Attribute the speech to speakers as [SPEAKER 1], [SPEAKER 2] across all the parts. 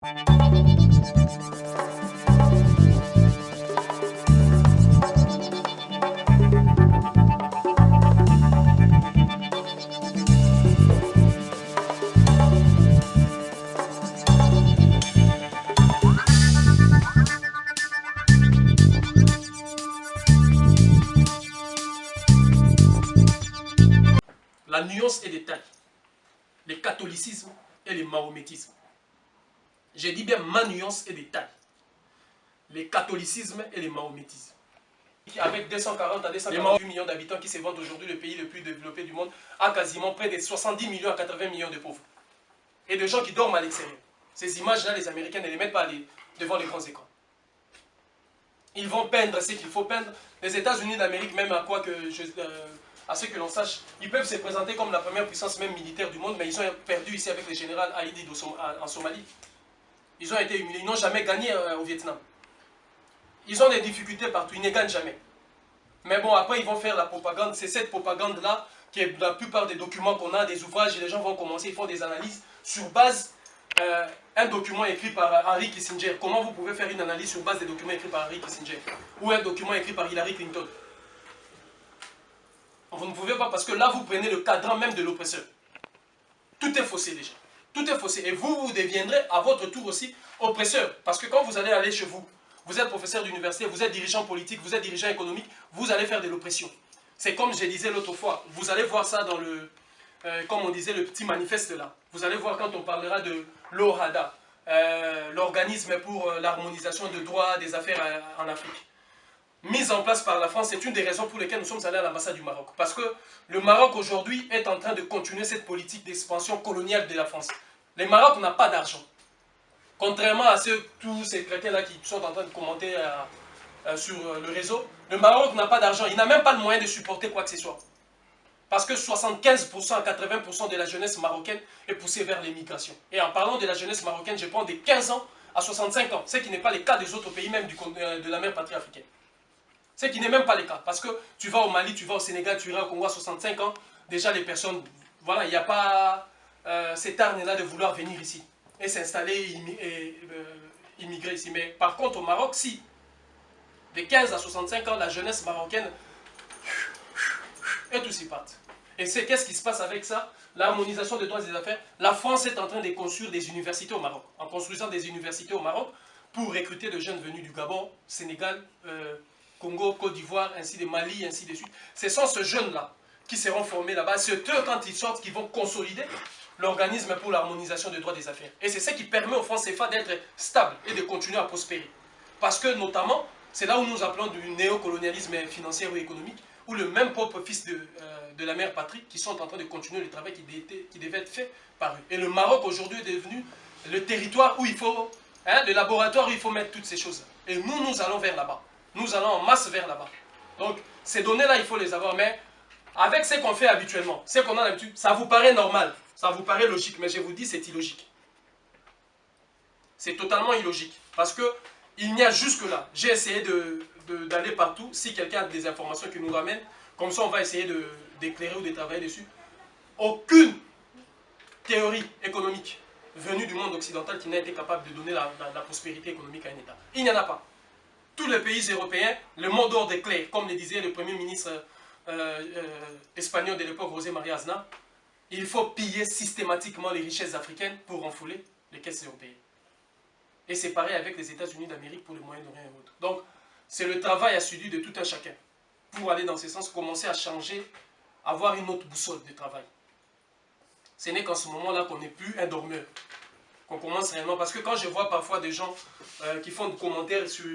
[SPEAKER 1] La nuance est détail. Le catholicisme et le mahométisme. J'ai dit bien ma nuance et détail. Le catholicisme et le mahométisme. Avec 240 à 248 millions d'habitants qui se vendent aujourd'hui, le pays le plus développé du monde a quasiment près de 70 millions à 80 millions de pauvres. Et de gens qui dorment à l'extérieur. Ces images-là, les Américains ne les mettent pas devant les grands écrans. Ils vont peindre ce qu'il faut peindre. Les États-Unis d'Amérique, même à ce que l'on sache, ils peuvent se présenter comme la première puissance même militaire du monde, mais ils ont perdu ici avec le général Haïdi en Somalie. Ils ont été humiliés, ils n'ont jamais gagné au Vietnam. Ils ont des difficultés partout, ils ne gagnent jamais. Mais bon, après ils vont faire la propagande, c'est cette propagande-là qui est la plupart des documents qu'on a, des ouvrages, et les gens vont commencer, ils font des analyses sur base un document écrit par Henry Kissinger. Comment vous pouvez faire une analyse sur base des documents écrits par Henry Kissinger? Ou un document écrit par Hillary Clinton? Vous ne pouvez pas, parce que là vous prenez le cadran même de l'oppresseur. Tout est faussé déjà. Tout est faussé. Et vous deviendrez à votre tour aussi oppresseur. Parce que quand vous allez aller chez vous, vous êtes professeur d'université, vous êtes dirigeant politique, vous êtes dirigeant économique, vous allez faire de l'oppression. C'est comme je disais l'autre fois, vous allez voir ça dans le, comme on disait, le petit manifeste là. Vous allez voir quand on parlera de l'OHADA, l'organisme pour l'harmonisation de droits des affaires en Afrique. Mise en place par la France, c'est une des raisons pour lesquelles nous sommes allés à l'ambassade du Maroc. Parce que le Maroc aujourd'hui est en train de continuer cette politique d'expansion coloniale de la France. Le Maroc n'a pas d'argent. Contrairement à tous ces chrétiens-là qui sont en train de commenter sur le réseau, le Maroc n'a pas d'argent. Il n'a même pas le moyen de supporter quoi que ce soit. Parce que 75% à 80% de la jeunesse marocaine est poussée vers l'immigration. Et en parlant de la jeunesse marocaine, je prends des 15 ans à 65 ans. Ce qui n'est pas le cas des autres pays, même de la mère patrie africaine. Ce qui n'est même pas le cas. Parce que tu vas au Mali, tu vas au Sénégal, tu iras au Congo à 65 ans. Déjà, les personnes, voilà, il n'y a pas cette arne-là de vouloir venir ici et s'installer et immigrer ici. Mais par contre, au Maroc, si, de 15 à 65 ans, la jeunesse marocaine est aussi parte. Et c'est qu'est-ce qui se passe avec ça? L'harmonisation des droits des affaires. La France est en train de construire des universités au Maroc. En construisant des universités au Maroc pour recruter de jeunes venus du Gabon, Sénégal, Congo, Côte d'Ivoire, ainsi de Mali, ainsi de suite. Ce sont ces jeunes-là qui seront formés là-bas. C'est eux, quand ils sortent, qui vont consolider l'organisme pour l'harmonisation des droits des affaires. Et c'est ce qui permet au franc CFA d'être stable et de continuer à prospérer. Parce que, notamment, c'est là où nous appelons du néocolonialisme financier ou économique, où le même propre fils de la mère patrie qui sont en train de continuer le travail qui devait être fait par eux. Et le Maroc, aujourd'hui, est devenu le territoire où il faut, le laboratoire où il faut mettre toutes ces choses. Et nous allons vers là-bas. Nous allons en masse vers là-bas. Donc, ces données-là, il faut les avoir. Mais avec ce qu'on fait habituellement, ce qu'on a d'habitude, ça vous paraît normal, ça vous paraît logique. Mais je vous dis, c'est illogique. C'est totalement illogique. Parce que il n'y a jusque-là. J'ai essayé d'aller partout. Si quelqu'un a des informations qui nous ramènent, comme ça, on va essayer d'éclairer ou de travailler dessus. Aucune théorie économique venue du monde occidental qui n'a été capable de donner la prospérité économique à un État. Il n'y en a pas. Tous les pays européens, le mot d'ordre est clair, comme le disait le premier ministre espagnol de l'époque, José María Aznar, il faut piller systématiquement les richesses africaines pour renflouer les caisses européennes. Et c'est pareil avec les États-Unis d'Amérique pour le Moyen-Orient et autres. Donc, c'est le travail assidu de tout un chacun pour aller dans ce sens, commencer à changer, avoir une autre boussole de travail. Ce n'est qu'en ce moment-là qu'on n'est plus un dormeur. Qu'on commence réellement. Parce que quand je vois parfois des gens qui font des commentaires sur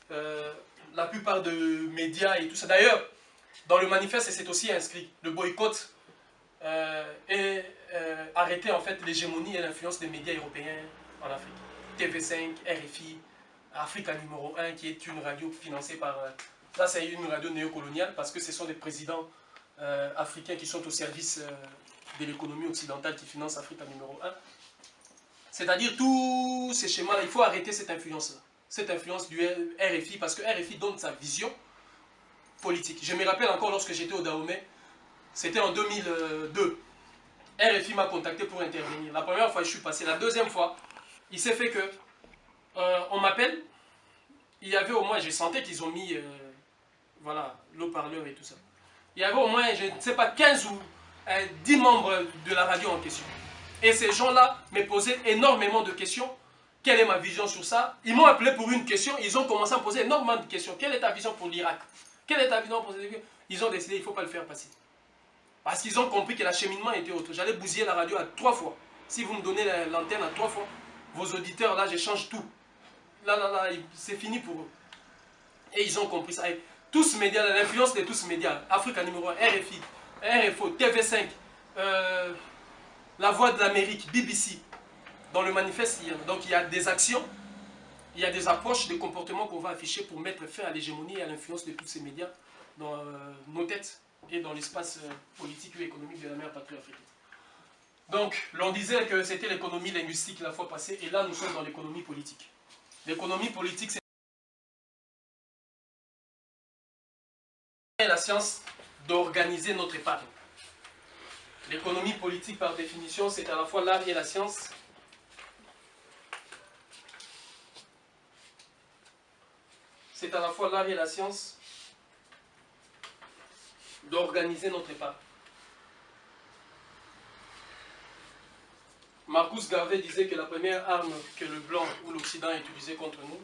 [SPEAKER 1] la plupart de médias et tout ça. D'ailleurs, dans le manifeste, c'est aussi inscrit. Le boycott est arrêter en fait l'hégémonie et l'influence des médias européens en Afrique. TV5, RFI, Africa numéro 1, qui est une radio financée par... ça, c'est une radio néocoloniale parce que ce sont des présidents africains qui sont au service de l'économie occidentale qui finance Africa numéro 1. C'est-à-dire tous ces schémas-là, il faut arrêter cette influence-là. Cette influence du RFI, parce que RFI donne sa vision politique. Je me rappelle encore lorsque j'étais au Dahomey, c'était en 2002. RFI m'a contacté pour intervenir. La première fois, je suis passé. La deuxième fois, il s'est fait que, on m'appelle, il y avait au moins, je sentais qu'ils ont mis, voilà, l'eau-parleur et tout ça. Il y avait au moins, je ne sais pas, 15 ou 10 membres de la radio en question. Et ces gens-là me posaient énormément de questions. Quelle est ma vision sur ça? Ils m'ont appelé pour une question, ils ont commencé à me poser énormément de questions. Quelle est ta vision pour l'Irak? Quelle est ta vision pour... Ils ont décidé, il ne faut pas le faire passer. Parce qu'ils ont compris que l'acheminement était autre. J'allais bousiller la radio à 3 fois. Si vous me donnez l'antenne à 3 fois, vos auditeurs, là, j'échange tout. Là, c'est fini pour eux. Et ils ont compris ça. Et tous ces médias, l'influence de tous ces médias, Africa numéro 1, RFI, RFO, TV5, La Voix de l'Amérique, BBC, dans le manifeste, donc il y a des actions, il y a des approches, des comportements qu'on va afficher pour mettre fin à l'hégémonie et à l'influence de tous ces médias dans nos têtes et dans l'espace politique et économique de la mère patrie africaine. Donc, l'on disait que c'était l'économie linguistique la fois passée, et là nous sommes dans l'économie politique. L'économie politique, c'est la science d'organiser notre épargne. L'économie politique, par définition, c'est à la fois l'art et la science. C'est à la fois l'art et la science d'organiser notre épargne. Marcus Garvey disait que la première arme que le blanc ou l'Occident a utilisée contre nous,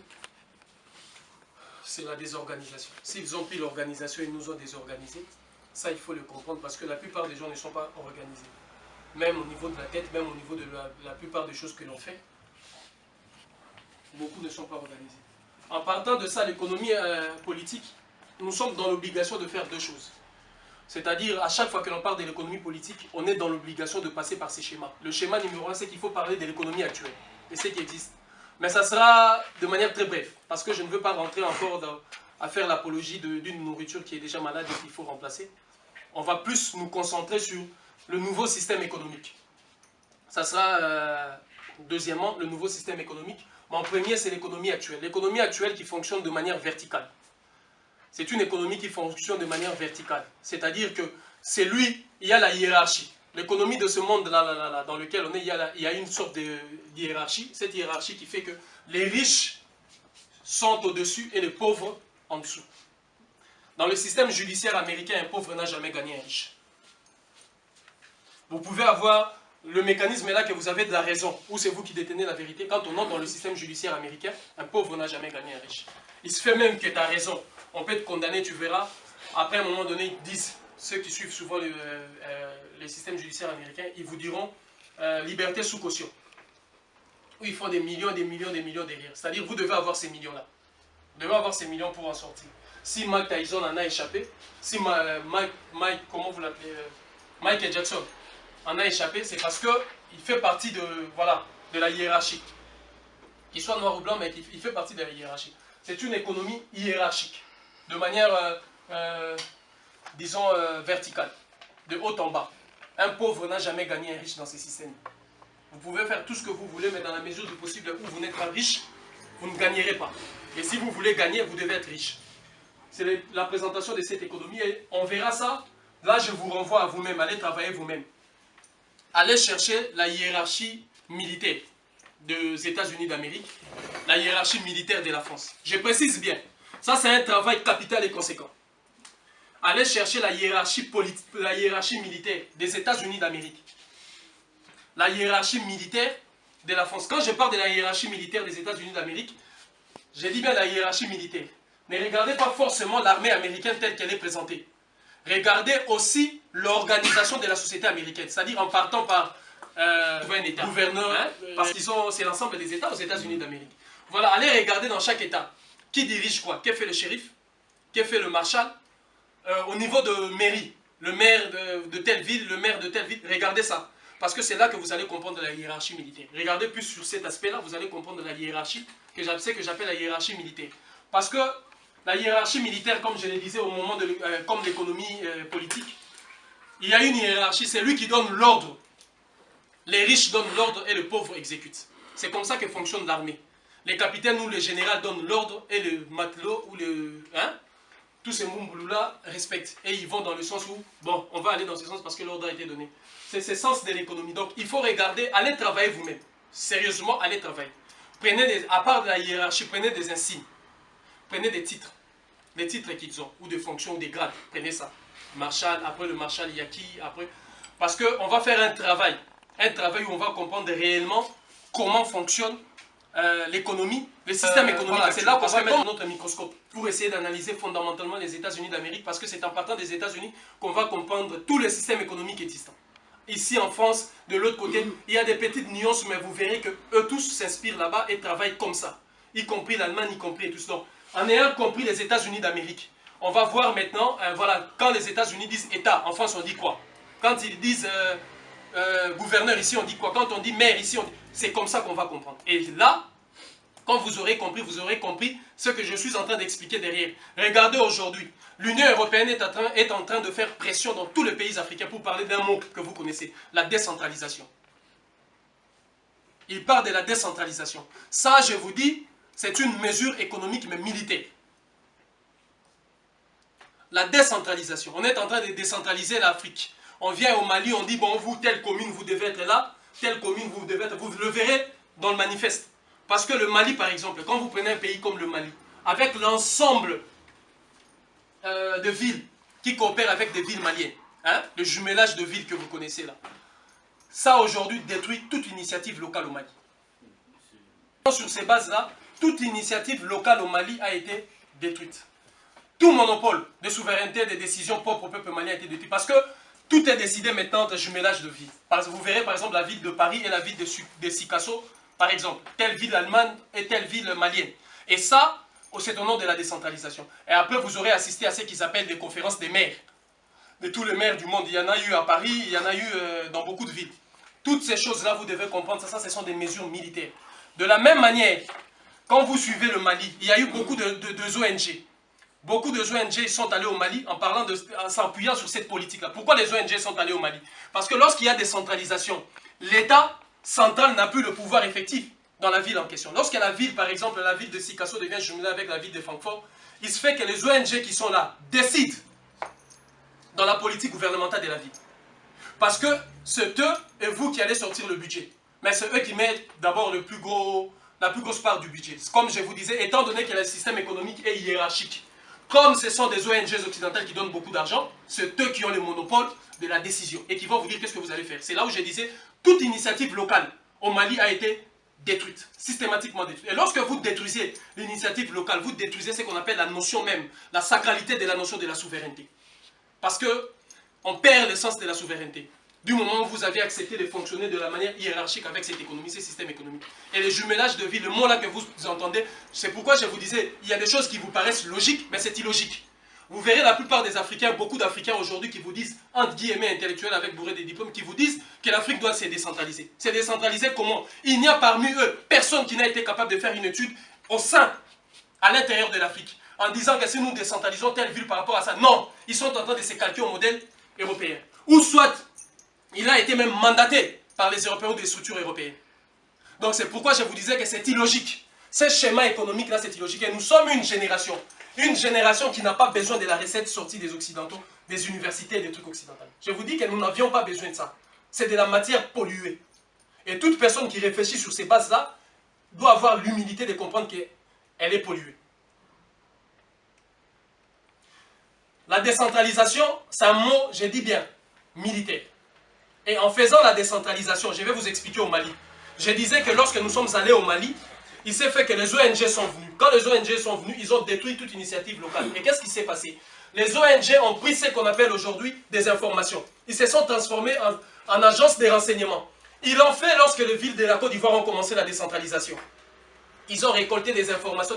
[SPEAKER 1] c'est la désorganisation. S'ils ont pris l'organisation, ils nous ont désorganisés. Ça, il faut le comprendre parce que la plupart des gens ne sont pas organisés. Même au niveau de la tête, même au niveau de la plupart des choses que l'on fait, beaucoup ne sont pas organisés. En partant de ça, l'économie politique, nous sommes dans l'obligation de faire deux choses. C'est-à-dire, à chaque fois que l'on parle de l'économie politique, on est dans l'obligation de passer par ces schémas. Le schéma numéro 1, c'est qu'il faut parler de l'économie actuelle et ce qui existe. Mais ça sera de manière très brève, parce que je ne veux pas rentrer encore à faire l'apologie d'une nourriture qui est déjà malade et qu'il faut remplacer. On va plus nous concentrer sur le nouveau système économique. Ça sera, deuxièmement, le nouveau système économique. Mais en premier, c'est l'économie actuelle. L'économie actuelle qui fonctionne de manière verticale. C'est une économie qui fonctionne de manière verticale. C'est-à-dire que c'est lui, il y a la hiérarchie. L'économie de ce monde-là dans lequel on est, il y a une sorte de hiérarchie. Cette hiérarchie qui fait que les riches sont au-dessus et les pauvres en dessous. Dans le système judiciaire américain, un pauvre n'a jamais gagné un riche. Vous pouvez avoir... Le mécanisme est là que vous avez de la raison, ou c'est vous qui détenez la vérité. Quand on entre dans le système judiciaire américain, un pauvre n'a jamais gagné un riche. Il se fait même que tu as raison. On peut te condamner, tu verras. Après, à un moment donné, ils disent, ceux qui suivent souvent les systèmes judiciaires américains, ils vous diront liberté sous caution. Où ils font des millions, des millions, des millions de rires. C'est-à-dire, vous devez avoir ces millions-là. Vous devez avoir ces millions pour en sortir. Si Mike Tyson en a échappé, si comment vous l'appelez, Michael Jackson en a échappé, c'est parce qu'il fait partie de la hiérarchie. Qu'il soit noir ou blanc, mais il fait partie de la hiérarchie. C'est une économie hiérarchique, de manière, disons, verticale, de haut en bas. Un pauvre n'a jamais gagné un riche dans ces systèmes. Vous pouvez faire tout ce que vous voulez, mais dans la mesure du possible où vous n'êtes pas riche, vous ne gagnerez pas. Et si vous voulez gagner, vous devez être riche. C'est la présentation de cette économie et on verra ça. Là, je vous renvoie à vous-même, allez travailler vous-même. Allez chercher la hiérarchie militaire des États-Unis d'Amérique, la hiérarchie militaire de la France. Je précise bien, ça c'est un travail capital et conséquent. Allez chercher la hiérarchie militaire des États-Unis d'Amérique, la hiérarchie militaire de la France. Quand je parle de la hiérarchie militaire des États-Unis d'Amérique, je dis bien la hiérarchie militaire. Ne regardez pas forcément l'armée américaine telle qu'elle est présentée. Regardez aussi l'organisation de la société américaine, c'est-à-dire en partant par un État, gouverneur, parce que c'est l'ensemble des États aux États-Unis d'Amérique. Voilà, allez regarder dans chaque État qui dirige quoi, qui fait le shérif, qui fait le marshal, au niveau de mairie, le maire de telle ville, le maire de telle ville, regardez ça. Parce que c'est là que vous allez comprendre la hiérarchie militaire. Regardez plus sur cet aspect-là, vous allez comprendre la hiérarchie, que j'appelle la hiérarchie militaire. Parce que la hiérarchie militaire, comme je le disais au moment de comme l'économie politique, il y a une hiérarchie, c'est lui qui donne l'ordre. Les riches donnent l'ordre et le pauvre exécute. C'est comme ça que fonctionne l'armée. Les capitaines ou les généraux donnent l'ordre et le matelot ou le... tous ces moumboulous-là respectent. Et ils vont dans le sens où, bon, on va aller dans ce sens parce que l'ordre a été donné. C'est ce sens de l'économie. Donc, il faut regarder, allez travailler vous-même. Sérieusement, allez travailler. Prenez à part de la hiérarchie, prenez des insignes. Prenez des titres. Les titres qu'ils ont, ou des fonctions, ou des grades. Prenez ça. Marshal, après le marshal, il y a qui, après. Parce qu'on va faire un travail où on va comprendre réellement comment fonctionne l'économie, le système économique. Voilà, c'est là qu'on va mettre notre microscope pour essayer d'analyser fondamentalement les États-Unis d'Amérique, parce que c'est en partant des États-Unis qu'on va comprendre tous les systèmes économiques existants. Ici en France, de l'autre côté, il y a des petites nuances, mais vous verrez que eux tous s'inspirent là-bas et travaillent comme ça, y compris l'Allemagne, y compris tout ça. Donc, en ayant compris les États-Unis d'Amérique, on va voir maintenant, voilà, quand les États-Unis disent État, en France on dit quoi? Quand ils disent gouverneur ici, on dit quoi? Quand on dit maire ici, c'est comme ça qu'on va comprendre. Et là, quand vous aurez compris ce que je suis en train d'expliquer derrière. Regardez aujourd'hui, l'Union européenne est en train de faire pression dans tous les pays africains pour parler d'un mot que vous connaissez, la décentralisation. Il parle de la décentralisation. Ça, je vous dis, c'est une mesure économique mais militaire. La décentralisation. On est en train de décentraliser l'Afrique. On vient au Mali, on dit, bon, vous, telle commune, vous devez être là, telle commune, vous devez être... Vous le verrez dans le manifeste. Parce que le Mali, par exemple, quand vous prenez un pays comme le Mali, avec l'ensemble de villes qui coopèrent avec des villes maliennes, hein, le jumelage de villes que vous connaissez là, ça aujourd'hui détruit toute initiative locale au Mali. Sur ces bases-là, toute initiative locale au Mali a été détruite. Tout monopole de souveraineté des décisions propres au peuple malien a été détruit. Parce que tout est décidé maintenant de jumelage de villes. Vous verrez par exemple la ville de Paris et la ville de Sikasso, par exemple. Telle ville allemande et telle ville malienne. Et ça, c'est au nom de la décentralisation. Et après, vous aurez assisté à ce qu'ils appellent des conférences des maires. De tous les maires du monde. Il y en a eu à Paris, il y en a eu dans beaucoup de villes. Toutes ces choses-là, vous devez comprendre, ça, ce sont des mesures militaires. De la même manière, quand vous suivez le Mali, il y a eu beaucoup de ONG. Beaucoup de ONG sont allés au Mali en s'appuyant sur cette politique-là. Pourquoi les ONG sont allés au Mali? Parce que lorsqu'il y a décentralisation, l'État central n'a plus le pouvoir effectif dans la ville en question. Lorsque la ville, par exemple, la ville de Sikasso devient jumelée avec la ville de Francfort, il se fait que les ONG qui sont là décident dans la politique gouvernementale de la ville. Parce que c'est eux et vous qui allez sortir le budget. Mais c'est eux qui mettent d'abord la plus grosse part du budget. Comme je vous disais, étant donné que le système économique est hiérarchique, comme ce sont des ONG occidentales qui donnent beaucoup d'argent, c'est eux qui ont le monopole de la décision et qui vont vous dire qu'est-ce que vous allez faire. C'est là où je disais, toute initiative locale au Mali a été détruite, systématiquement détruite. Et lorsque vous détruisez l'initiative locale, vous détruisez ce qu'on appelle la notion même, la sacralité de la notion de la souveraineté. Parce que on perd le sens de la souveraineté. Du moment où vous avez accepté de fonctionner de la manière hiérarchique avec cette économie, ce système économique. Et le jumelage de villes, le mot là que vous entendez, c'est pourquoi je vous disais, il y a des choses qui vous paraissent logiques, mais c'est illogique. Vous verrez la plupart des Africains, beaucoup d'Africains aujourd'hui qui vous disent, entre guillemets intellectuels avec bourré des diplômes, qui vous disent que l'Afrique doit se décentraliser. Se décentraliser comment? Il n'y a parmi eux personne qui n'a été capable de faire une étude au sein, à l'intérieur de l'Afrique, en disant que si nous décentralisons telle ville par rapport à ça. Non, ils sont en train de se calquer au modèle européen. Ou soit, il a été même mandaté par les Européens ou des structures européennes. Donc c'est pourquoi je vous disais que c'est illogique. Ce schéma économique-là, c'est illogique. Et nous sommes une génération qui n'a pas besoin de la recette sortie des Occidentaux, des universités et des trucs occidentaux. Je vous dis que nous n'avions pas besoin de ça. C'est de la matière polluée. Et toute personne qui réfléchit sur ces bases-là doit avoir l'humilité de comprendre qu'elle est polluée. La décentralisation, c'est un mot, je dis bien, militaire. Et en faisant la décentralisation, je vais vous expliquer au Mali. Je disais que lorsque nous sommes allés au Mali, il s'est fait que les ONG sont venus. Quand les ONG sont venus, ils ont détruit toute initiative locale. Et qu'est-ce qui s'est passé? Les ONG ont pris ce qu'on appelle aujourd'hui des informations. Ils se sont transformés en agences de renseignement. Ils l'ont fait lorsque les villes de la Côte d'Ivoire ont commencé la décentralisation. Ils ont récolté des informations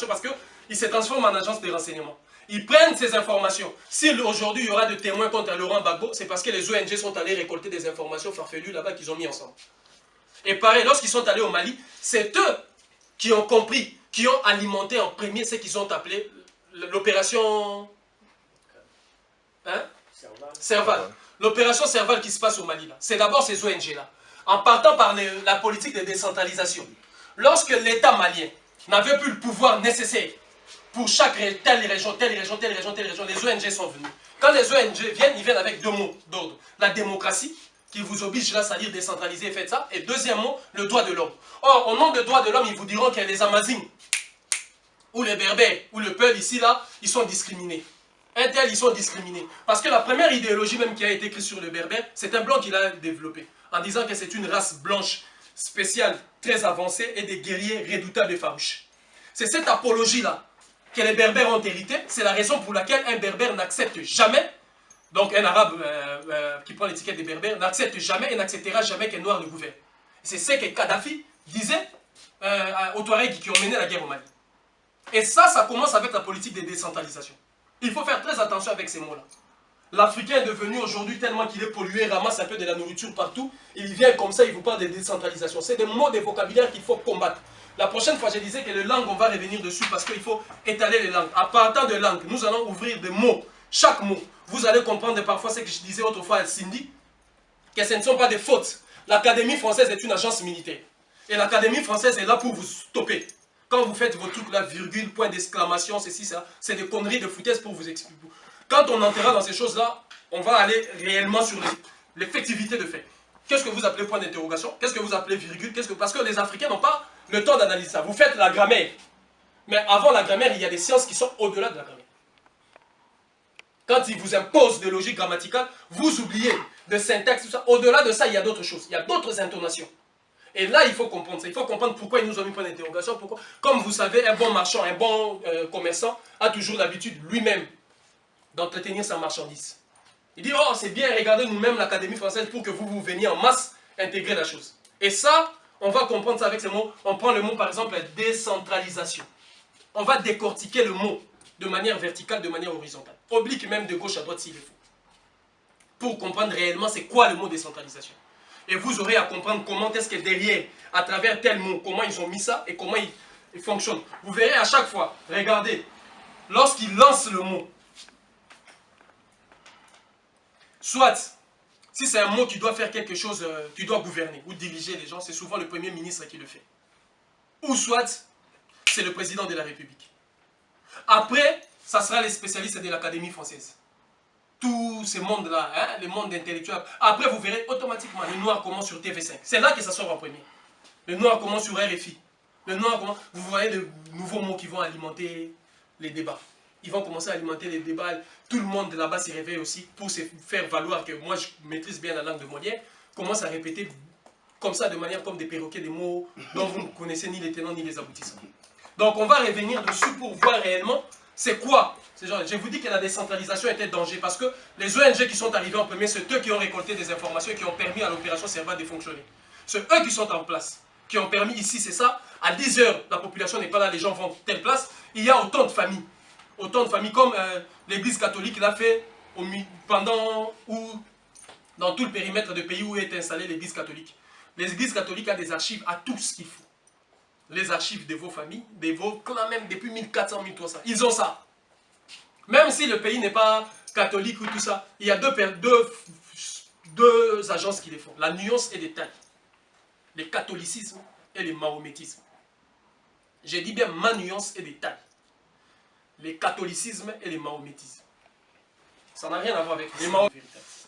[SPEAKER 1] parce qu'ils se transforment en agences de renseignement. Ils prennent ces informations. Si aujourd'hui il y aura des témoins contre Laurent Gbagbo, c'est parce que les ONG sont allés récolter des informations farfelues là-bas qu'ils ont mis ensemble. Et pareil, lorsqu'ils sont allés au Mali, c'est eux qui ont compris, qui ont alimenté en premier ce qu'ils ont appelé l'opération Serval. L'opération Serval qui se passe au Mali, c'est d'abord ces ONG-là. En partant par la politique de décentralisation. Lorsque l'État malien n'avait plus le pouvoir nécessaire pour chaque telle région, les ONG sont venus. Quand les ONG viennent, ils viennent avec deux mots d'ordre. La démocratie qui vous oblige là, c'est-à-dire décentraliser, faites ça. Et deuxièmement, le droit de l'homme. Or, au nom de droit de l'homme, ils vous diront que les Amazigh, ou les Berbères, ou le Peul ici, là, ils sont discriminés. Un tel, ils sont discriminés. Parce que la première idéologie même qui a été écrite sur le Berbère, c'est un blanc qui l'a développé. En disant que c'est une race blanche spéciale, très avancée, et des guerriers redoutables et farouches. C'est cette apologie-là que les Berbères ont hérité. C'est la raison pour laquelle un Berbère n'accepte jamais, donc un Arabe qui prend l'étiquette des Berbères, n'accepte jamais et n'acceptera jamais qu'un Noir le gouverne. C'est ce que Kadhafi disait aux Touaregs qui ont mené la guerre au Mali. Et ça commence avec la politique de décentralisation. Il faut faire très attention avec ces mots-là. L'Africain est devenu aujourd'hui tellement qu'il est pollué, ramasse un peu de la nourriture partout, il vient comme ça, il vous parle de décentralisation. C'est des mots, des vocabulaires qu'il faut combattre. La prochaine fois, je disais que les langues, on va revenir dessus parce qu'il faut étaler les langues. À partir de langues, nous allons ouvrir des mots. Chaque mot, vous allez comprendre parfois ce que je disais autrefois à Cindy, que ce ne sont pas des fautes. L'Académie française est une agence militaire. Et l'Académie française est là pour vous stopper. Quand vous faites vos trucs là, virgule, point d'exclamation, ceci, ça, c'est des conneries de foutaise pour vous expliquer. Quand on entrera dans ces choses-là, on va aller réellement sur l'effectivité de fait. Qu'est-ce que vous appelez point d'interrogation? Qu'est-ce que vous appelez virgule? Parce que les Africains n'ont pas le temps d'analyser ça. Vous faites la grammaire. Mais avant la grammaire, il y a des sciences qui sont au-delà de la grammaire. Quand ils vous imposent de logique grammaticale, vous oubliez de syntaxe, tout ça. Au-delà de ça, il y a d'autres choses. Il y a d'autres intonations. Et là, il faut comprendre ça. Il faut comprendre pourquoi ils nous ont mis point d'interrogation. Pourquoi. Comme vous savez, un bon marchand, un bon commerçant a toujours l'habitude lui-même d'entretenir sa marchandise. Il dit, oh, c'est bien, regardez nous-mêmes l'Académie française pour que vous veniez en masse intégrer la chose. Et ça, on va comprendre ça avec ces mots. On prend le mot, par exemple, décentralisation. On va décortiquer le mot de manière verticale, de manière horizontale. Oblique même de gauche à droite s'il le faut. Pour comprendre réellement c'est quoi le mot décentralisation. Et vous aurez à comprendre comment est-ce que derrière, à travers tel mot, comment ils ont mis ça et comment il fonctionne. Vous verrez à chaque fois, regardez, lorsqu'ils lancent le mot, soit, si c'est un mot qui doit faire quelque chose, qui doit gouverner ou diriger les gens, c'est souvent le Premier ministre qui le fait. Ou soit, c'est le président de la République. Après, ça sera les spécialistes de l'Académie française. Tous ces mondes-là, hein, les mondes intellectuels. Après, vous verrez automatiquement, le noir commence sur TV5. C'est là que ça sort en premier. Le noir commence sur RFI. Le noir commence... Vous voyez de nouveaux mots qui vont alimenter les débats. Ils vont commencer à alimenter les débats. Tout le monde là-bas s'y réveille aussi pour se faire valoir que moi, je maîtrise bien la langue de Molière. Commence à répéter comme ça, de manière comme des perroquets, des mots dont vous ne connaissez ni les tenants ni les aboutissants. Donc, on va revenir dessus pour voir réellement c'est quoi. Je vous dis que la décentralisation était danger parce que les ONG qui sont arrivés en premier, c'est eux qui ont récolté des informations et qui ont permis à l'opération Serval de fonctionner. C'est eux qui sont en place, qui ont permis ici, c'est ça. À 10 heures, la population n'est pas là, les gens vont telle place. Il y a autant de familles. Autant de familles comme l'église catholique l'a fait pendant ou dans tout le périmètre de pays où est installée l'église catholique. L'église catholique a des archives à tout ce qu'il faut. Les archives de vos familles, de vos clans même depuis 1400, 1300. Ils ont ça. Même si le pays n'est pas catholique ou tout ça, il y a deux agences qui les font. La nuance et les détail. Le catholicisme et le mahométisme. J'ai dit bien ma nuance et détail. Le catholicisme et le mahométisme. Ça n'a rien à voir avec les mahométisme.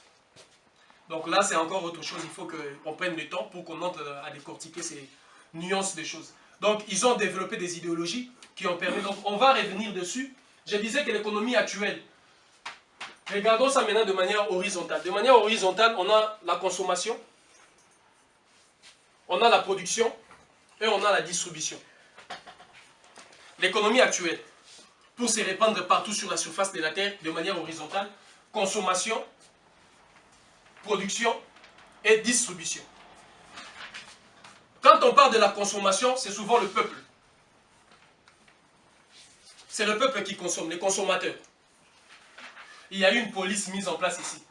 [SPEAKER 1] Donc là, c'est encore autre chose. Il faut qu'on prenne le temps pour qu'on entre à décortiquer ces nuances des choses. Donc, ils ont développé des idéologies qui ont permis... Donc, on va revenir dessus. Je disais que l'économie actuelle, regardons ça maintenant de manière horizontale. De manière horizontale, on a la consommation, on a la production et on a la distribution. L'économie actuelle, pour se répandre partout sur la surface de la Terre de manière horizontale, consommation, production et distribution. Quand on parle de la consommation, c'est souvent le peuple. C'est le peuple qui consomme, les consommateurs. Il y a eu une police mise en place ici.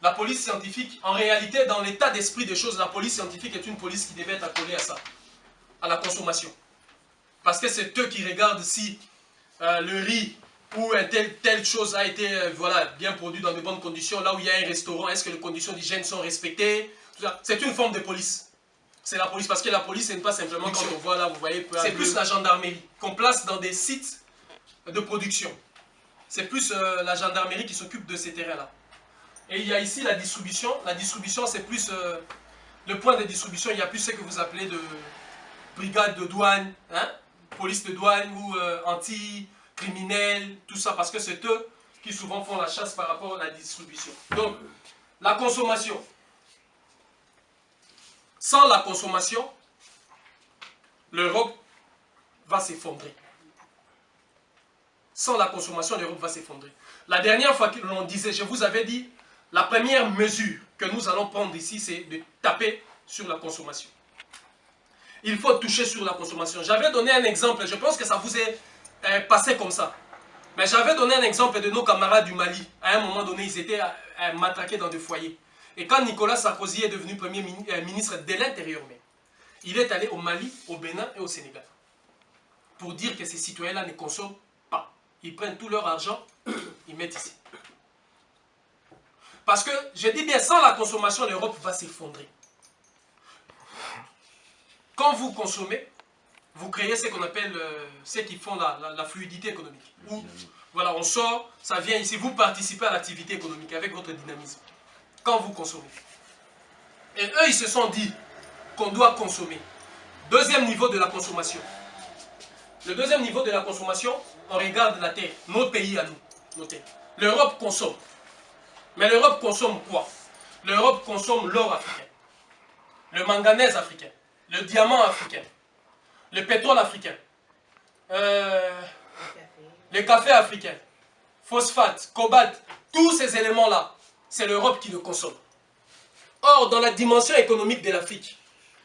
[SPEAKER 1] La police scientifique, en réalité, dans l'état d'esprit des choses, la police scientifique est une police qui devait être accolée à ça, à la consommation. Parce que c'est eux qui regardent si le riz ou telle chose a été voilà, bien produit dans de bonnes conditions, là où il y a un restaurant, est-ce que les conditions d'hygiène sont respectées? C'est une forme de police. C'est la police, parce que la police, ce n'est pas simplement quand on voit là, vous voyez, c'est plus la gendarmerie qu'on place dans des sites de production. C'est plus la gendarmerie qui s'occupe de ces terrains-là. Et il y a ici la distribution. La distribution, c'est plus le point de distribution. Il y a plus ce que vous appelez de brigade de douane, hein, police de douane ou anti-criminels, tout ça, parce que c'est eux qui souvent font la chasse par rapport à la distribution. Donc, la consommation. Sans la consommation, l'Europe va s'effondrer. Sans la consommation, l'Europe va s'effondrer. La dernière fois que l'on disait, je vous avais dit, la première mesure que nous allons prendre ici, c'est de taper sur la consommation. Il faut toucher sur la consommation. J'avais donné un exemple, je pense que ça vous est passé comme ça. Mais j'avais donné un exemple de nos camarades du Mali. À un moment donné, ils étaient matraqués dans des foyers. Et quand Nicolas Sarkozy est devenu premier ministre de l'Intérieur même, il est allé au Mali, au Bénin et au Sénégal pour dire que ces citoyens-là ne consomment pas. Ils prennent tout leur argent, ils mettent ici. Parce que, je dis bien, sans la consommation, l'Europe va s'effondrer. Quand vous consommez, vous créez ce qu'on appelle, ceux qui font la fluidité économique. Où, voilà, on sort, ça vient ici, vous participez à l'activité économique avec votre dynamisme. Quand vous consommez. Et eux, ils se sont dit qu'on doit consommer. Deuxième niveau de la consommation. Le deuxième niveau de la consommation, on regarde la terre, nos pays à nous, nos terres. L'Europe consomme. Mais l'Europe consomme quoi? L'Europe consomme l'or africain, le manganèse africain, le diamant africain, le pétrole africain, le café africain, phosphate, cobalt, tous ces éléments-là, c'est l'Europe qui le consomme. Or, dans la dimension économique de l'Afrique,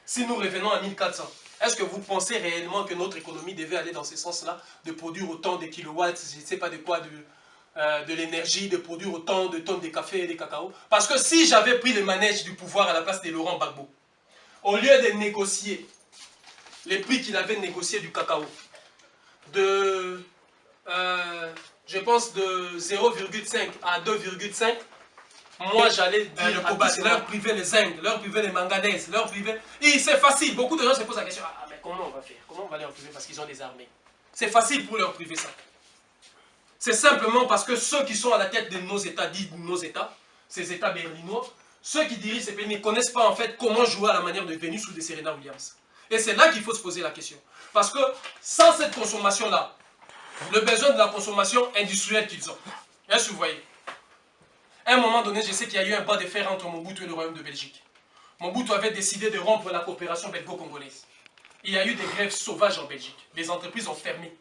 [SPEAKER 1] si nous revenons à 1400, est-ce que vous pensez réellement que notre économie devait aller dans ce sens-là, de produire autant de kilowatts, je ne sais pas de quoi, de l'énergie, de produire autant de tonnes de café et de cacao? Parce que si j'avais pris le manège du pouvoir à la place de Laurent Gbagbo, au lieu de négocier les prix qu'il avait négocié du cacao, de, je pense, de 0,5 à 2,5, moi, j'allais dire le cobalt, leur priver les zinc, leur priver les manganèses, leur priver... Et c'est facile, beaucoup de gens se posent la question, ah mais comment on va faire? Comment on va leur priver parce qu'ils ont des armées? C'est facile pour leur priver ça. C'est simplement parce que ceux qui sont à la tête de nos États, dits nos États, ces États berlinois, ceux qui dirigent ces pays ne connaissent pas en fait comment jouer à la manière de Vénus ou de Serena Williams. Et c'est là qu'il faut se poser la question. Parce que sans cette consommation-là, le besoin de la consommation industrielle qu'ils ont, est-ce que vous voyez? À un moment donné, je sais qu'il y a eu un bras de fer entre Mobutu et le Royaume de Belgique. Mobutu avait décidé de rompre la coopération belgo-congolaise. Il y a eu des grèves sauvages en Belgique. Les entreprises ont fermé.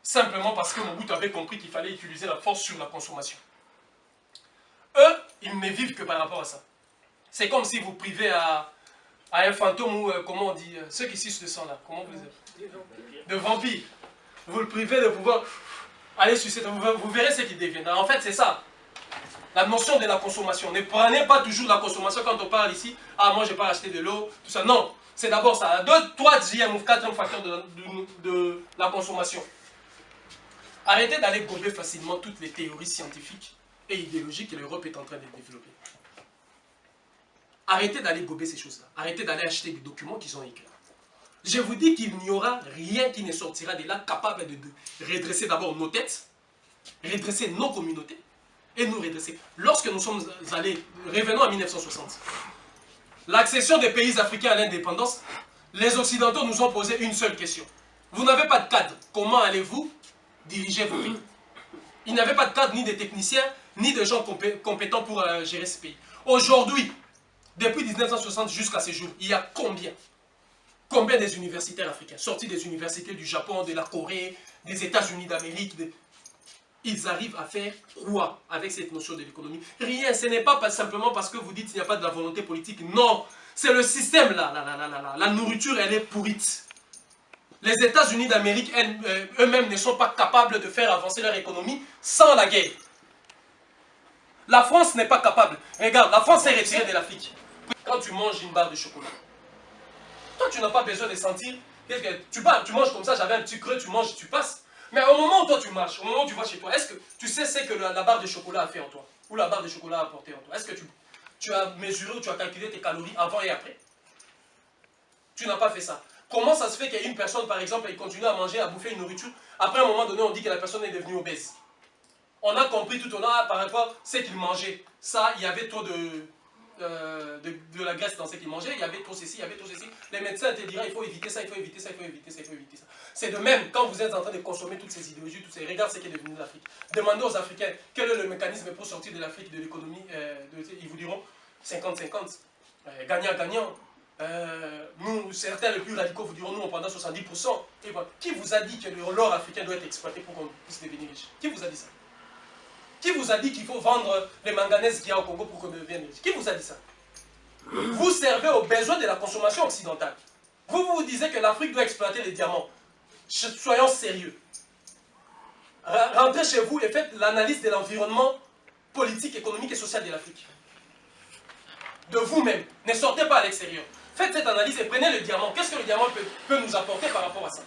[SPEAKER 1] Simplement parce que Mobutu avait compris qu'il fallait utiliser la force sur la consommation. Eux, ils ne vivent que par rapport à ça. C'est comme si vous privez à un fantôme ou, comment on dit, ceux qui sucent le sang là, comment vous dites? De vampires. Vous le privez de pouvoir aller sucer, vous verrez ce qu'ils deviennent. En fait, c'est ça. La notion de la consommation. Ne prenez pas toujours la consommation quand on parle ici. Ah, moi, je vais pas acheter de l'eau, tout ça. Non, c'est d'abord ça. 2, 3, 4e facteur de la consommation. Arrêtez d'aller gober facilement toutes les théories scientifiques et idéologiques que l'Europe est en train de développer. Arrêtez d'aller gober ces choses-là. Arrêtez d'aller acheter des documents qui sont écrits. Je vous dis qu'il n'y aura rien qui ne sortira de là capable de redresser d'abord nos têtes, redresser nos communautés, et nous redresser. Lorsque nous sommes allés, revenons à 1960, l'accession des pays africains à l'indépendance, les Occidentaux nous ont posé une seule question. Vous n'avez pas de cadre. Comment allez-vous diriger vos pays? Ils n'avaient pas de cadre, ni de techniciens, ni de gens compétents pour gérer ce pays. Aujourd'hui, depuis 1960 jusqu'à ce jour, il y a combien des universitaires africains, sortis des universités du Japon, de la Corée, des États-Unis d'Amérique, ils arrivent à faire quoi avec cette notion de l'économie? Rien, ce n'est pas simplement parce que vous dites qu'il n'y a pas de la volonté politique. Non, c'est le système là. La nourriture, elle est pourrite. Les États-Unis d'Amérique, eux-mêmes, ne sont pas capables de faire avancer leur économie sans la guerre. La France n'est pas capable. Regarde, la France est retirée de l'Afrique. Quand tu manges une barre de chocolat, toi, tu n'as pas besoin de sentir. Tu manges comme ça, j'avais un petit creux, tu manges, tu passes. Mais au moment où toi tu marches, au moment où tu vas chez toi, est-ce que tu sais ce que la barre de chocolat a fait en toi? Ou la barre de chocolat a apporté en toi? Est-ce que tu as mesuré ou tu as calculé tes calories avant et après? Tu n'as pas fait ça. Comment ça se fait qu'une personne, par exemple, elle continue à manger, à bouffer une nourriture, après un moment donné, on dit que la personne est devenue obèse? On a compris tout au long par rapport à ce qu'ils mangeaient. Ça, il y avait trop de la graisse dans ce qu'ils mangeaient, il y avait trop ceci, il y avait trop ceci. Les médecins te diront il faut éviter ça, il faut éviter ça, il faut éviter ça, il faut éviter ça. C'est de même quand vous êtes en train de consommer toutes ces idéologies, toutes ces... Regarde ce qui est devenu l'Afrique. Demandez aux Africains quel est le mécanisme pour sortir de l'Afrique, de l'économie. Ils vous diront 50-50, gagnant-gagnant. Nous, certains les plus radicaux vous diront nous on prendra 70%. Et voilà. Qui vous a dit que l'or africain doit être exploité pour qu'on puisse devenir riche? Qui vous a dit ça? Qui vous a dit qu'il faut vendre les manganèses qu'il y a au Congo pour qu'on devienne riche? Qui vous a dit ça? Vous servez aux besoins de la consommation occidentale. Vous disiez que l'Afrique doit exploiter les diamants. Soyons sérieux. Rentrez chez vous et faites l'analyse de l'environnement politique, économique et social de l'Afrique. De vous-même. Ne sortez pas à l'extérieur. Faites cette analyse et prenez le diamant. Qu'est-ce que le diamant peut nous apporter par rapport à ça?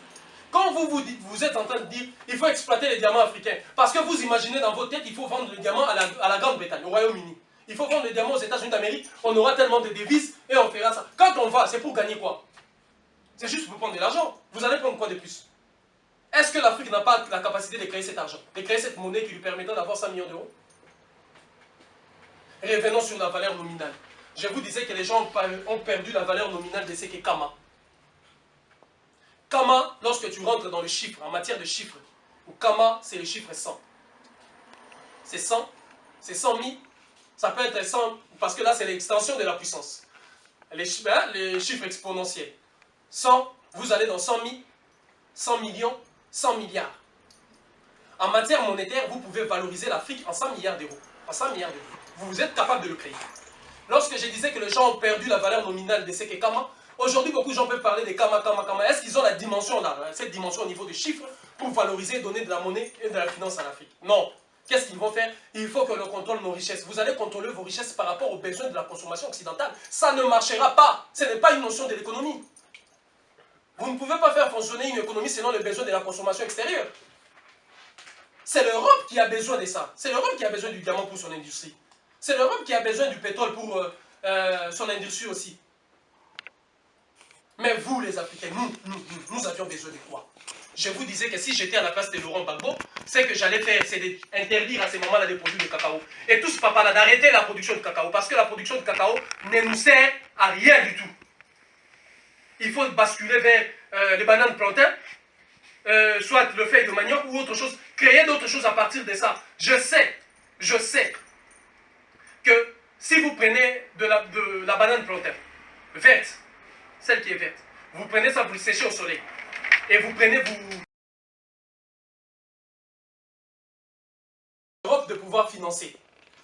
[SPEAKER 1] Quand vous êtes en train de dire il faut exploiter les diamants africains, parce que vous imaginez dans votre tête il faut vendre le diamant à la Grande-Bretagne, au Royaume-Uni. Il faut vendre le diamant aux États-Unis d'Amérique, on aura tellement de devises et on fera ça. Quand on va, c'est pour gagner quoi? C'est juste pour prendre de l'argent. Vous allez prendre quoi de plus? Est-ce que l'Afrique n'a pas la capacité de créer cet argent, de créer cette monnaie qui lui permettra d'avoir 100 millions d'euros? Revenons sur la valeur nominale. Je vous disais que les gens ont perdu la valeur nominale de ce qu'est Kama. Kama, lorsque tu rentres dans le chiffre, en matière de chiffres, Kama, c'est le chiffre 100. C'est 100, c'est 100 000, ça peut être 100, parce que là, c'est l'extension de la puissance. Les chiffres exponentiels. 100, vous allez dans 100 000, 100 millions, 100 milliards. En matière monétaire, vous pouvez valoriser l'Afrique en 100 milliards d'euros. En 100 milliards d'euros. Vous êtes capable de le créer. Lorsque je disais que les gens ont perdu la valeur nominale de ce qu'est Kama, aujourd'hui, beaucoup de gens peuvent parler de Kama. Est-ce qu'ils ont la dimension là, cette dimension au niveau des chiffres, pour valoriser et donner de la monnaie et de la finance à l'Afrique? Non. Qu'est-ce qu'ils vont faire? Il faut que l'on contrôle nos richesses. Vous allez contrôler vos richesses par rapport aux besoins de la consommation occidentale. Ça ne marchera pas. Ce n'est pas une notion de l'économie. Vous ne pouvez pas faire fonctionner une économie selon les besoins de la consommation extérieure. C'est l'Europe qui a besoin de ça. C'est l'Europe qui a besoin du diamant pour son industrie. C'est l'Europe qui a besoin du pétrole pour son industrie aussi. Mais vous, les Africains, nous avions besoin de quoi? Je vous disais que si j'étais à la place de Laurent Gbagbo, ce que j'allais faire, c'est d'interdire à ce moment-là des produits de cacao. Et tout ce papa-là, d'arrêter la production de cacao. Parce que la production de cacao ne nous sert à rien du tout. Il faut basculer vers les bananes plantains, soit le feuille de manioc ou autre chose. Créer d'autres choses à partir de ça. Je sais que si vous prenez de la banane plantain, verte, celle qui est verte, vous prenez ça, vous le séchez au soleil. Et vous prenez, l'Europe de pouvoir financer.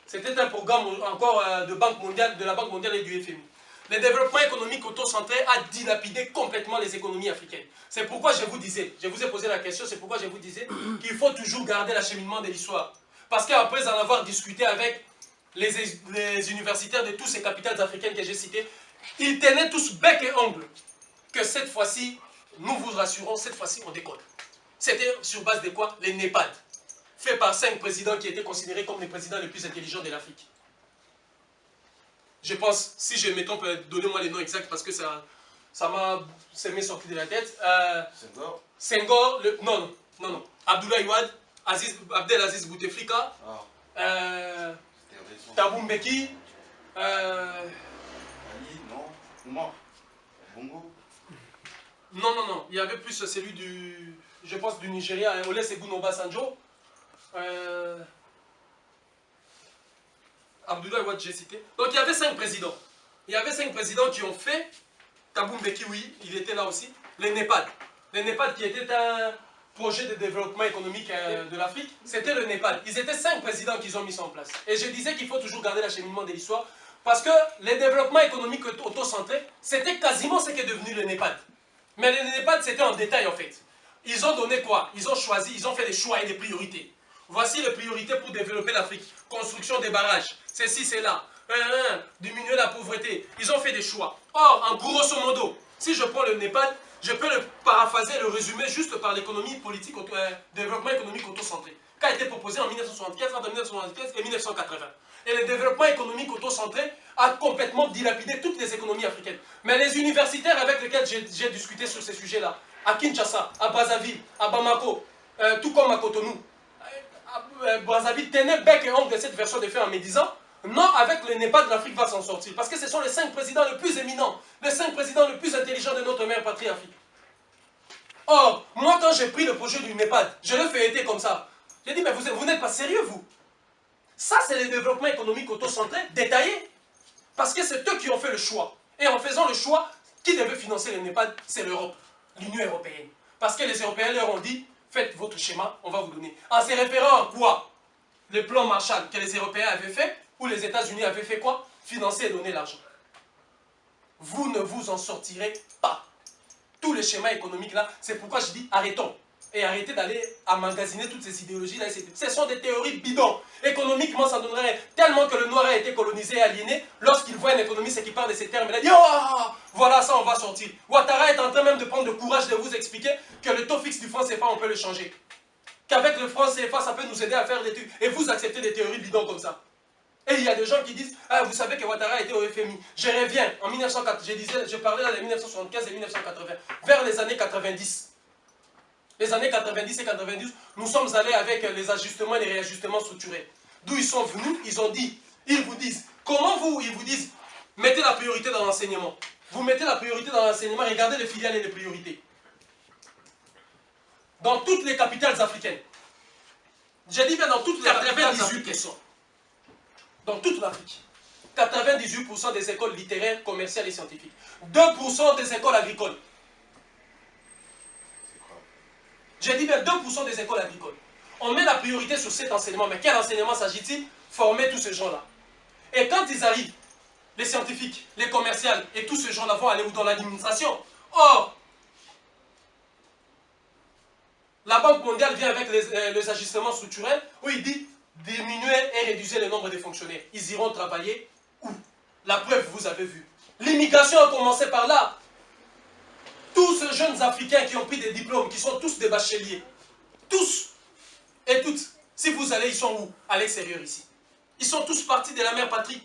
[SPEAKER 1] C'était un programme encore de la Banque mondiale et du FMI. Le développement économique auto-centré a dilapidé complètement les économies africaines. C'est pourquoi je vous disais, je vous ai posé la question, c'est pourquoi je vous disais qu'il faut toujours garder l'acheminement de l'histoire. Parce qu'après en avoir discuté avec les universitaires de tous ces capitales africaines que j'ai citées, ils tenaient tous bec et ongle que cette fois-ci, nous vous rassurons, cette fois-ci on décolle. C'était sur base de quoi? Les NEPAD, fait par 5 présidents qui étaient considérés comme les présidents les plus intelligents de l'Afrique. Je pense, si je me trompe, donnez-moi les noms exacts parce que ça m'est sorti de la tête. Senghor, non. Abdoulaye Wade, Abdelaziz Bouteflika, Thabo Mbeki, Non, il y avait plus celui je pense du Nigeria, Olusegun Obasanjo. Abdoulaye Wade, j'ai cité. Donc il y avait 5 présidents. Il y avait 5 présidents qui ont fait, Thabo Mbeki, oui, il était là aussi, les NEPAD. Les NEPAD qui était un projet de développement économique de l'Afrique, c'était le NEPAD. Ils étaient 5 présidents qu'ils ont mis ça en place. Et je disais qu'il faut toujours garder l'acheminement de l'histoire, parce que les développements économiques auto-centrés, c'était quasiment ce qui est devenu le NEPAD. Mais les NEPAD, c'était en détail en fait. Ils ont donné quoi? Ils ont choisi, ils ont fait des choix et des priorités. Voici les priorités pour développer l'Afrique. Construction des barrages, ceci, c'est là. Diminuer la pauvreté. Ils ont fait des choix. Or, en grosso modo, si je prends le Népal, je peux le paraphraser, le résumer juste par l'économie politique, développement économique auto-centré, qui a été proposé en 1975, entre 1975 et 1980. Et le développement économique auto-centré a complètement dilapidé toutes les économies africaines. Mais les universitaires avec lesquels j'ai discuté sur ces sujets-là, à Kinshasa, à Brazzaville, à Bamako, tout comme à Cotonou, Brazzaville tenait bec et ongle de cette version de fait en me disant non, avec le NEPAD, l'Afrique va s'en sortir. Parce que ce sont les 5 présidents les plus éminents, les 5 présidents les plus intelligents de notre mère patrie Afrique. Or, moi, quand j'ai pris le projet du NEPAD, je l'ai fait comme ça. J'ai dit, mais vous n'êtes pas sérieux, vous. Ça, c'est le développement économique auto-centré, détaillé. Parce que c'est eux qui ont fait le choix. Et en faisant le choix, qui devait financer le NEPAD? C'est l'Europe, l'Union européenne. Parce que les Européens leur ont dit, faites votre schéma, on va vous donner. En se référant à quoi? Le plan Marshall que les Européens avaient fait, ou les États-Unis avaient fait quoi? Financer et donner l'argent. Vous ne vous en sortirez pas. Tous les schémas économiques là, c'est pourquoi je dis arrêtons. Et arrêtez d'aller emmagasiner toutes ces idéologies là. Ce sont des théories bidons. Économiquement, ça donnerait tellement que le noir a été colonisé et aliéné. Lorsqu'il voit un économiste qui parle de ces termes, il dit oh, voilà, ça on va sortir. Ouattara est en train même de prendre le courage de vous expliquer que le taux fixe du franc CFA, on peut le changer. Qu'avec le franc CFA, ça peut nous aider à faire des trucs. Et vous acceptez des théories bidons comme ça. Et il y a des gens qui disent, ah, vous savez que Ouattara était au FMI. Je reviens en 1904, je parlais dans les 1975 et 1980, vers les années 90. Les années 90 et 92, nous sommes allés avec les ajustements et les réajustements structurels. D'où ils sont venus, ils ont dit, ils vous disent, comment vous, ils vous disent, mettez la priorité dans l'enseignement. Vous mettez la priorité dans l'enseignement, regardez les filiales et les priorités. Dans toutes les capitales africaines, j'ai dit bien dans toutes les capitales africaines, dans toute l'Afrique, 98% des écoles littéraires, commerciales et scientifiques. 2% des écoles agricoles. J'ai dit bien 2% des écoles agricoles. On met la priorité sur cet enseignement. Mais quel enseignement s'agit-il? Former tous ces gens-là. Et quand ils arrivent, les scientifiques, les commerciales et tous ces gens-là vont aller où? Dans l'administration. Or, la Banque mondiale vient avec les ajustements structurels où il dit diminuer et réduire le nombre de fonctionnaires. Ils iront travailler où? La preuve, vous avez vu. L'immigration a commencé par là. Tous ces jeunes Africains qui ont pris des diplômes, qui sont tous des bacheliers, tous et toutes, si vous allez, ils sont où? À l'extérieur ici. Ils sont tous partis de la mère patrie.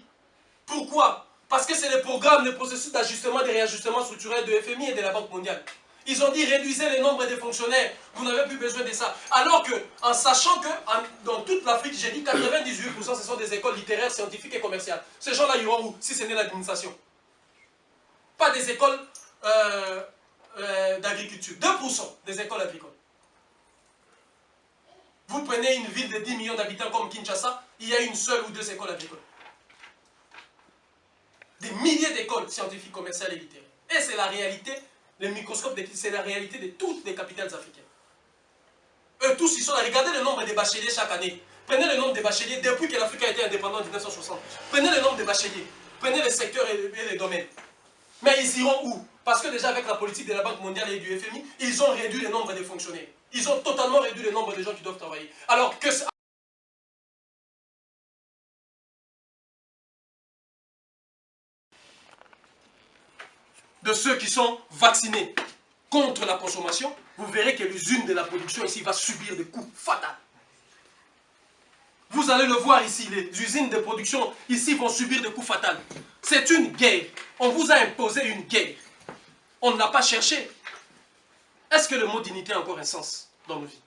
[SPEAKER 1] Pourquoi? Parce que c'est le programme, le processus d'ajustement et de réajustement structurel de FMI et de la Banque mondiale. Ils ont dit réduisez le nombre de fonctionnaires, vous n'avez plus besoin de ça. Alors que, en sachant que dans toute l'Afrique, j'ai dit 98% ce sont des écoles littéraires, scientifiques et commerciales. Ces gens-là iront où? Si ce n'est l'administration. Pas des écoles d'agriculture. 2% des écoles agricoles. Vous prenez une ville de 10 millions d'habitants comme Kinshasa, il y a une seule ou deux écoles agricoles. Des milliers d'écoles scientifiques, commerciales et littéraires. Et c'est la réalité. Le microscope, c'est la réalité de toutes les capitales africaines. Eux tous, ils sont là. Regardez le nombre de bacheliers chaque année. Prenez le nombre de bacheliers depuis que l'Afrique a été indépendante en 1960. Prenez le nombre de bacheliers. Prenez les secteurs et les domaines. Mais ils iront où? Parce que déjà avec la politique de la Banque mondiale et du FMI, ils ont réduit le nombre de fonctionnaires. Ils ont totalement réduit le nombre de gens qui doivent travailler. Alors que de ceux qui sont vaccinés contre la consommation, vous verrez que l'usine de la production ici va subir des coups fatals. Vous allez le voir ici, les usines de production ici vont subir des coups fatals. C'est une guerre. On vous a imposé une guerre. On ne l'a pas cherché. Est-ce que le mot dignité a encore un sens dans nos vies?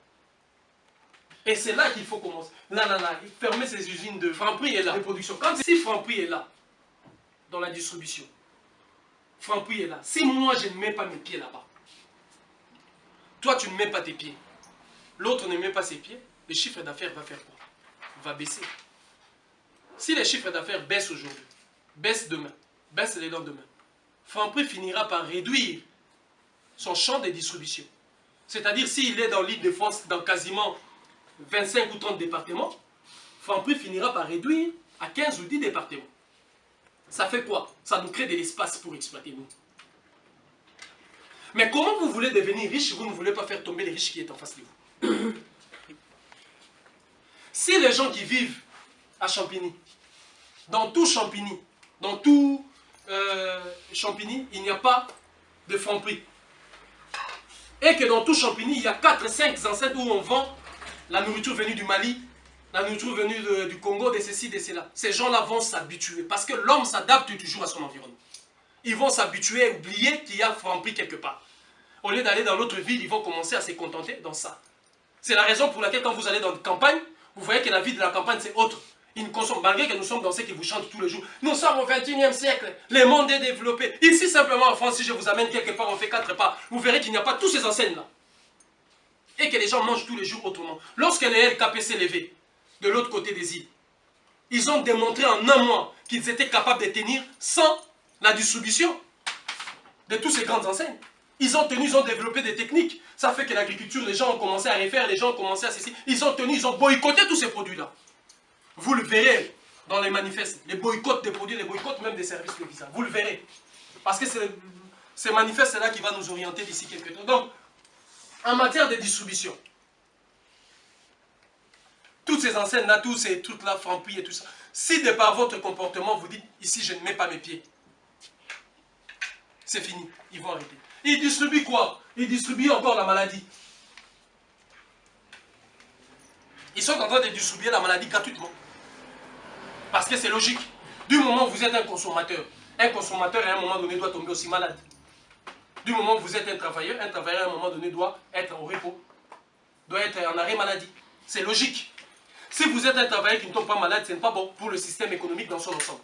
[SPEAKER 1] Et c'est là qu'il faut commencer. Là, fermer ces usines de Franprix est là, de production. Quand si Franprix est là, dans la distribution, Franprix est là. Si moi je ne mets pas mes pieds là-bas, toi tu ne mets pas tes pieds, l'autre ne met pas ses pieds, le chiffre d'affaires va faire quoi? Va baisser. Si les chiffres d'affaires baissent aujourd'hui, baissent demain, baissent les lendemains, Franprix finira par réduire son champ de distribution. C'est-à-dire s'il est dans l'Île-de-France dans quasiment 25 ou 30 départements, Franprix finira par réduire à 15 ou 10 départements. Ça fait quoi? Ça nous crée de l'espace pour exploiter nous. Mais comment vous voulez devenir riche si vous ne voulez pas faire tomber les riches qui sont en face de vous? Si les gens qui vivent à Champigny, dans tout Champigny, il n'y a pas de Franprix, et que dans tout Champigny, il y a 4-5 enceintes où on vend la nourriture venue du Mali, la nourriture venue du Congo, de ceci, de cela. Ces gens-là vont s'habituer, parce que l'homme s'adapte toujours à son environnement. Ils vont s'habituer à oublier qu'il y a Franprix quelque part. Au lieu d'aller dans l'autre ville, ils vont commencer à se contenter dans ça. C'est la raison pour laquelle quand vous allez dans une campagne, Vous voyez que la vie de la campagne, c'est autre. Ils ne consomment, malgré que nous sommes dans ceux qui vous chantent tous les jours. Nous sommes au 21e siècle, le monde est développé. Ici, simplement en France, si je vous amène quelque part, on fait 4 pas, vous verrez qu'il n'y a pas tous ces enseignes-là. Et que les gens mangent tous les jours autrement. Lorsque les LKP s'est levé, de l'autre côté des îles, ils ont démontré en un mois qu'ils étaient capables de tenir sans la distribution de toutes ces grandes enseignes. Ils ont tenu, ils ont développé des techniques. Ça fait que l'agriculture, les gens ont commencé à refaire, les gens ont commencé à ceci. Ils ont tenu, ils ont boycotté tous ces produits-là. Vous le verrez dans les manifestes, les boycotts des produits, les boycotts même des services de visa. Vous le verrez. Parce que c'est ces manifestes-là qui va nous orienter d'ici quelques temps. Donc, en matière de distribution, toutes ces enseignes-là, tous ces trucs-là, Franprix et tout ça, si de par votre comportement, vous dites, ici je ne mets pas mes pieds, c'est fini, ils vont arrêter. Ils distribuent quoi? Ils distribuent encore la maladie. Ils sont en train de distribuer la maladie gratuitement. Parce que c'est logique. Du moment où vous êtes un consommateur à un moment donné doit tomber aussi malade. Du moment où vous êtes un travailleur à un moment donné doit être au repos. Doit être en arrêt maladie. C'est logique. Si vous êtes un travailleur qui ne tombe pas malade, ce n'est pas bon pour le système économique dans son ensemble.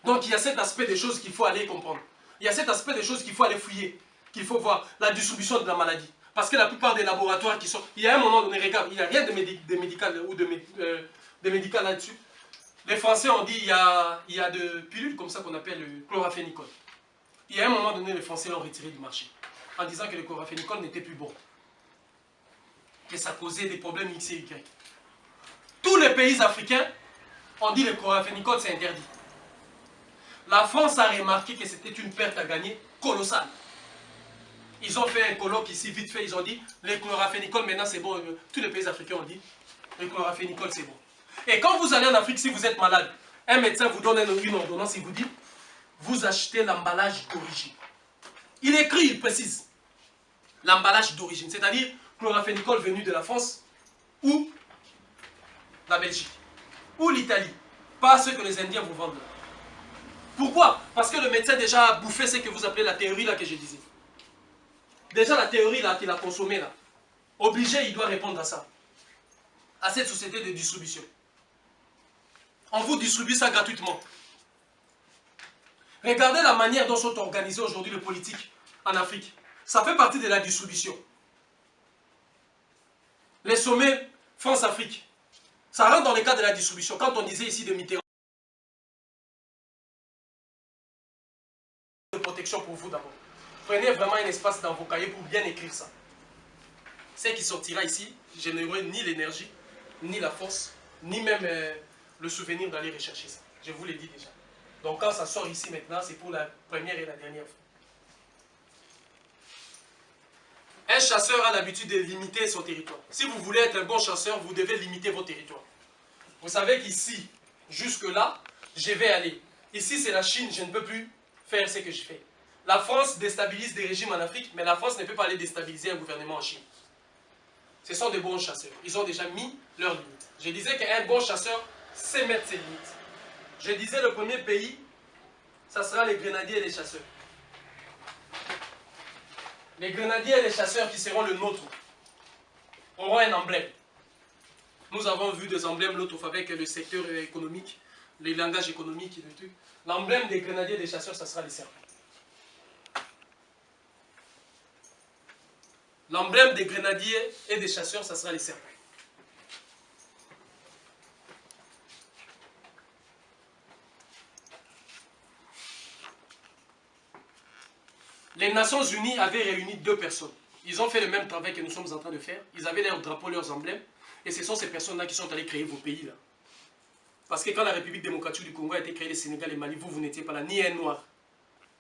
[SPEAKER 1] Donc il y a cet aspect des choses qu'il faut aller comprendre. Il y a cet aspect des choses qu'il faut aller fouiller, qu'il faut voir, la distribution de la maladie. Parce que la plupart des laboratoires qui sont... Il y a un moment donné, regarde, il n'y a rien de médical ou de médical là-dessus. Les Français ont dit il y a de pilules comme ça qu'on appelle le chloraphénicol. Il y a un moment donné, les Français l'ont retiré du marché en disant que le chloraphénicol n'était plus bon. Que ça causait des problèmes X et Y. Tous les pays africains ont dit que le chloraphénicol c'est interdit. La France a remarqué que c'était une perte à gagner colossale. Ils ont fait un colloque ici, vite fait, ils ont dit, le chloraphénicol maintenant c'est bon. Tous les pays africains ont dit, le chloraphénicol c'est bon. Et quand vous allez en Afrique, si vous êtes malade, un médecin vous donne une ordonnance, il vous dit, vous achetez l'emballage d'origine. Il écrit, il précise, l'emballage d'origine, c'est-à-dire chloraphénicol venu de la France ou la Belgique, ou l'Italie, pas ce que les Indiens vous vendent là. Pourquoi? Parce que le médecin déjà a bouffé ce que vous appelez la théorie là que je disais. Déjà la théorie là qu'il a consommée là, obligé il doit répondre à ça, à cette société de distribution. On vous distribue ça gratuitement. Regardez la manière dont sont organisées aujourd'hui les politiques en Afrique. Ça fait partie de la distribution. Les sommets France-Afrique, ça rentre dans le cadre de la distribution. Quand on disait ici de Mitterrand, de protection pour vous d'abord. Prenez vraiment un espace dans vos cahiers pour bien écrire ça. Ce qui sortira ici, je n'aurai ni l'énergie, ni la force, ni même le souvenir d'aller rechercher ça. Je vous l'ai dit déjà. Donc quand ça sort ici maintenant, c'est pour la première et la dernière fois. Un chasseur a l'habitude de limiter son territoire. Si vous voulez être un bon chasseur, vous devez limiter vos territoires. Vous savez qu'ici, jusque-là, je vais aller. Ici, c'est la Chine, je ne peux plus faire ce que je fais. La France déstabilise des régimes en Afrique, mais la France ne peut pas aller déstabiliser un gouvernement en Chine. Ce sont des bons chasseurs. Ils ont déjà mis leurs limites. Je disais qu'un bon chasseur sait mettre ses limites. Je disais le premier pays, ça sera les grenadiers et les chasseurs. Les grenadiers et les chasseurs qui seront le nôtre auront un emblème. Nous avons vu des emblèmes l'autre avec le secteur économique, les langages économiques et le truc. L'emblème des grenadiers et des chasseurs, ça sera les serpents. L'emblème des grenadiers et des chasseurs, ça sera les serpents. Les Nations Unies avaient réuni 2 personnes. Ils ont fait le même travail que nous sommes en train de faire. Ils avaient leurs drapeaux, leurs emblèmes. Et ce sont ces personnes-là qui sont allées créer vos pays là. Parce que quand la République démocratique du Congo a été créée, le Sénégal et Mali, vous n'étiez pas là, ni un noir.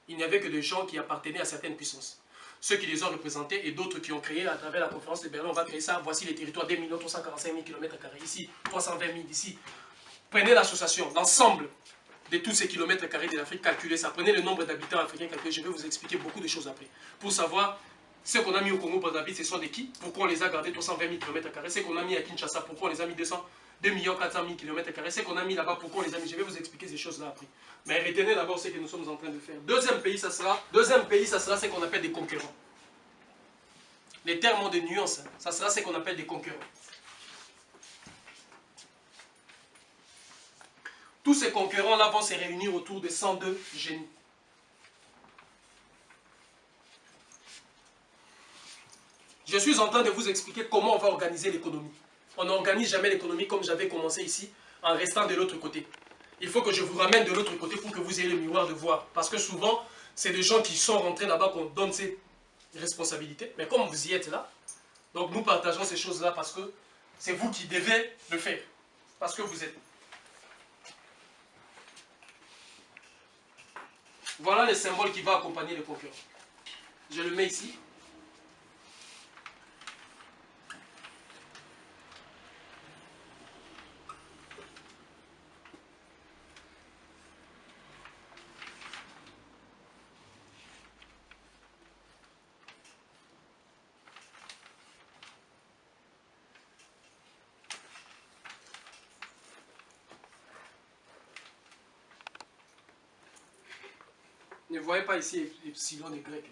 [SPEAKER 1] Il n'y avait que des gens qui appartenaient à certaines puissances. Ceux qui les ont représentés et d'autres qui ont créé à travers la conférence de Berlin, on va créer ça, voici les territoires, 2 345 000 km², ici, 320 000, ici. Prenez l'association, l'ensemble de tous ces kilomètres carrés de l'Afrique, calculez ça. Prenez le nombre d'habitants africains, calculez, je vais vous expliquer beaucoup de choses après. Pour savoir ce qu'on a mis au Congo Brazzaville, ce sont des qui, pourquoi on les a gardés 320 000 km², ce qu'on a mis à Kinshasa, pourquoi on les a mis 2 400 000 km², ce qu'on a mis là-bas, pourquoi on les a mis, je vais vous expliquer ces choses-là après. Mais retenez d'abord ce que nous sommes en train de faire. Deuxième pays, ça sera ce qu'on appelle des conquérants. Les termes ont des nuances. Hein. Ça sera ce qu'on appelle des concurrents. Tous ces concurrents-là vont se réunir autour de 102 génies. Je suis en train de vous expliquer comment on va organiser l'économie. On n'organise jamais l'économie comme j'avais commencé ici, en restant de l'autre côté. Il faut que je vous ramène de l'autre côté pour que vous ayez le miroir de voir. Parce que souvent, c'est des gens qui sont rentrés là-bas qu'on donne ces responsabilités. Mais comme vous y êtes là, donc nous partageons ces choses-là parce que c'est vous qui devez le faire. Parce que vous êtes. Voilà le symbole qui va accompagner le concurrent. Je le mets ici. Ne voyez pas ici epsilon des Grecs.